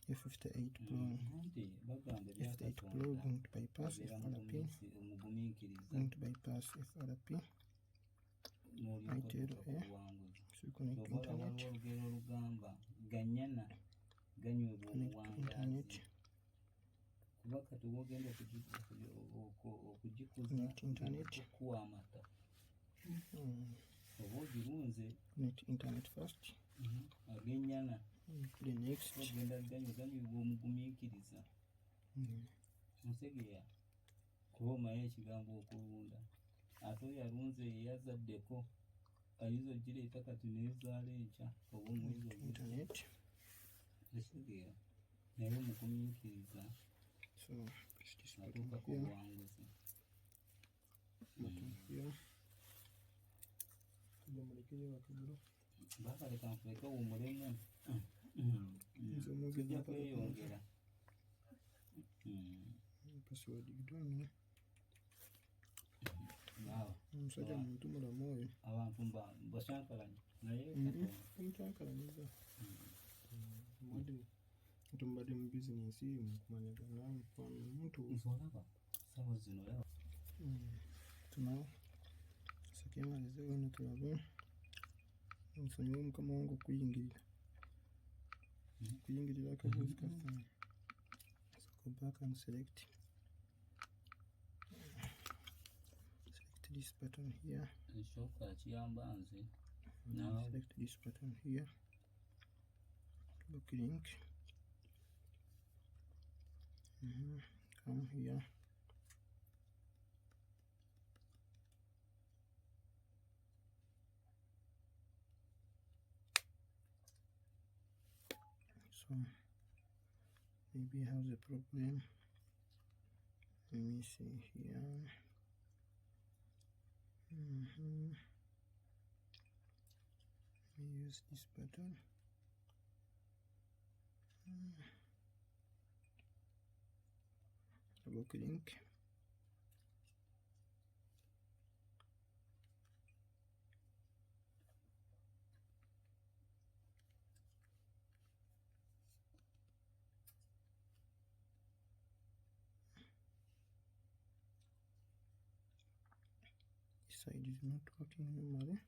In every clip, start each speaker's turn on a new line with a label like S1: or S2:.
S1: A58 Pro. A58 Pro going to bypass FRP. Going to bypass FRP. Itel A. So connect to internet. Connect to internet. Connect internet. Connect internet first. The next.
S2: Kuba ekigambo okulunda ate yarunze yazaddeko ayizo gireeta kati nezaala enkya oba omwezi
S1: internet
S2: ekitegera naye omugumiikiriza atuuka ku buwanguzi. Bakaleka nfuleke wuumulemu tujja kweyongera.
S1: Password you don't know. Omusajja muntu mulamu oyo.
S2: Abantu bashankalanye naye
S1: omukyankalanyiza tumbadde mu bizinensi mukumanyagana omuntu
S2: olaba sawa zino yaba
S1: tunawo sakemalize wano tulabe nsonyiwa omukama wange okuyingirira akabuuzi kaffe. Go back and select this button here. Now select this button here. Click link. Come here. So maybe it has a problem. Let me see here. Let me use this button. Double click. This side is not working normally.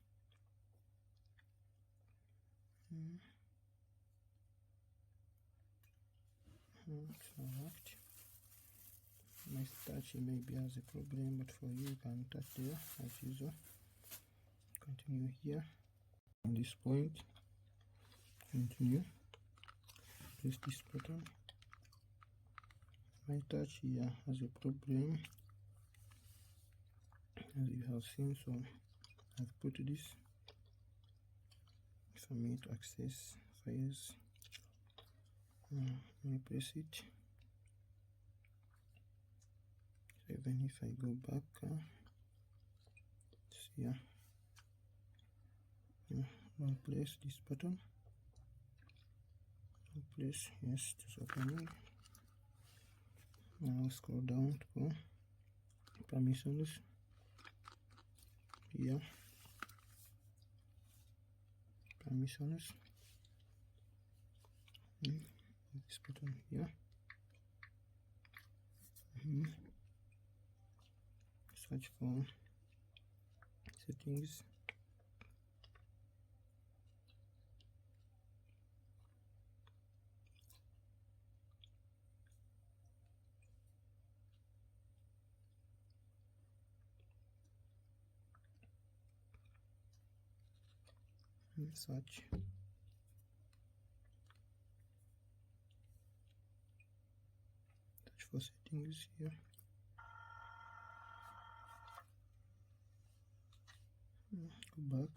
S1: It's not worked. My touch maybe has a problem, but for you can touch there as usual. Continue here on this point. Continue. Press this button. My touch here has a problem, as you have seen, so I've put this for me to access files. Let me press it. So even if I go back, here, one place this button. One place, yes, it's opening. Now scroll down to go permissions. Here, permissions. This button here. Search for settings. Search. Search for settings here. Go back.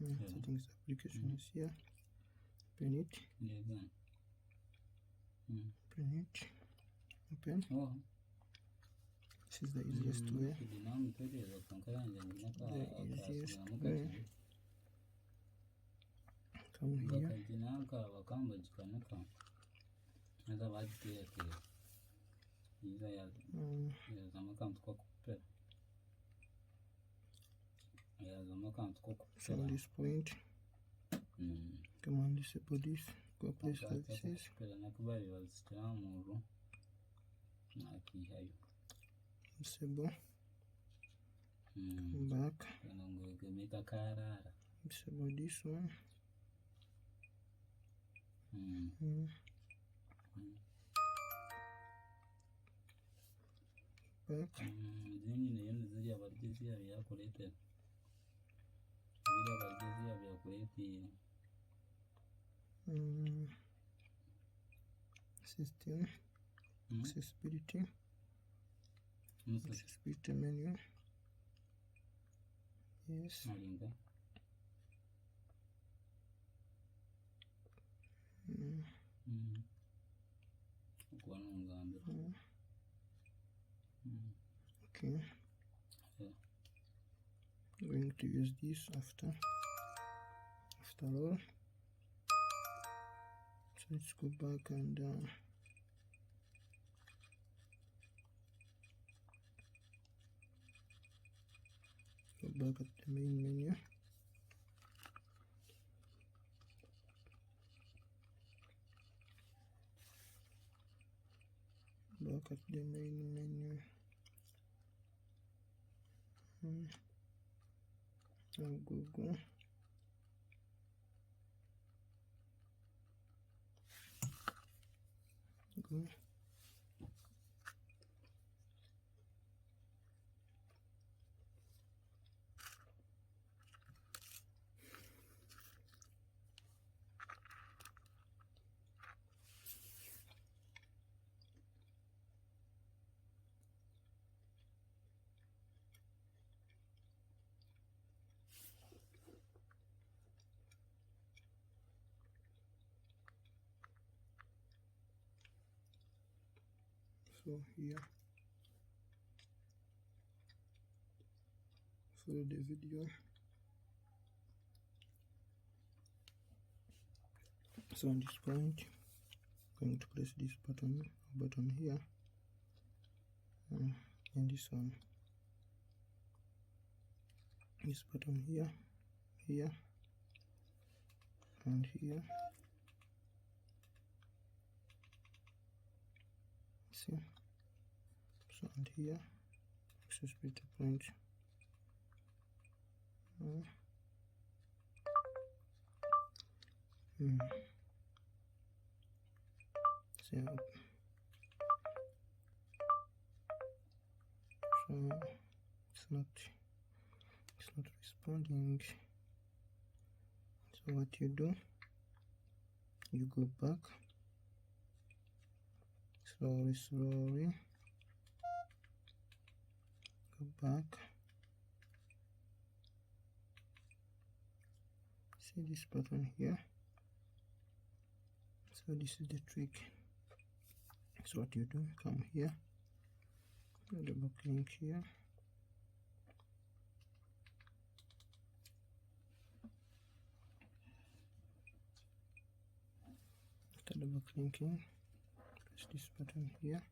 S1: Settings application is here. Open it. Open it. Open. This is the easiest way. The easiest way. Come here. From this point, Come on, disable this. Go play services. Disable. Come back. Disable this one. Back. System. Accessibility. Accessibility menu. Yes. Okay. I'm going to use this after all. So let's go back and go back at the main menu. Back at the main menu. Now Google. Go. So here, follow the video. So on this point, I'm going to press this button here, and this one, this button here, and here. See, so and here, accessibility point. So it's not responding. So what you do, you go back slowly, go back. See this button here. So this is the trick. So what you do, come here, double click here, after double clicking, press this button here.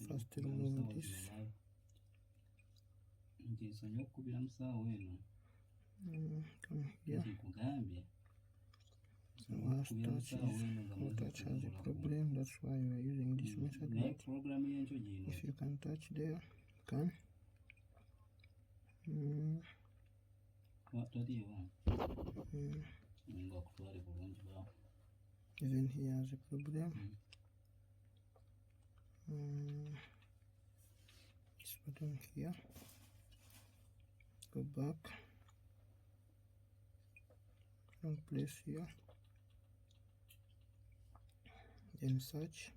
S1: First remove this. Come here. So last touch has a problem, that's why we are using this method. If you can touch there, you can. Even here has a problem. This button here, go back and place here, then search.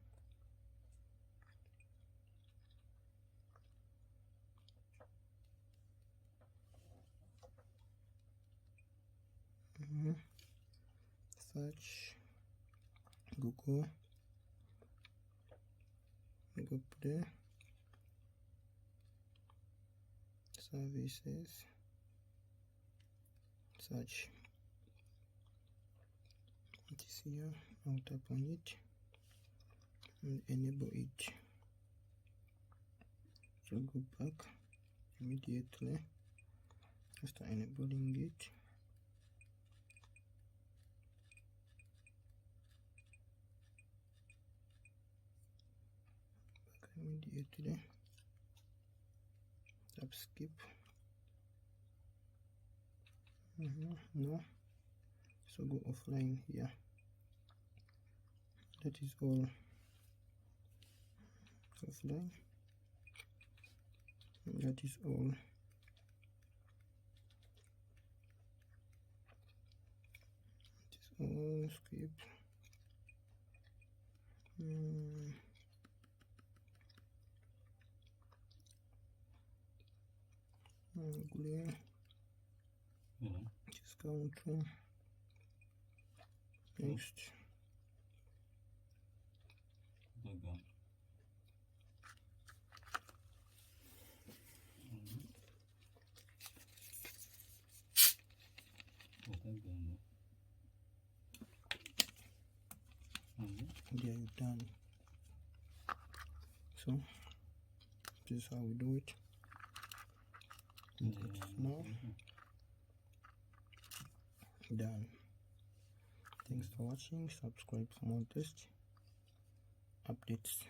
S1: Search Google, go Play, services, search. this here. I'll tap on it and enable it. So go back immediately after enabling it. Back immediately. Tap skip. No. So go offline here. That is all. Offline. That is all. It is all. Skip. Glare. Discount. Next. There you done. So this is how we do it. Now done. Thanks for watching. Subscribe for more test updates.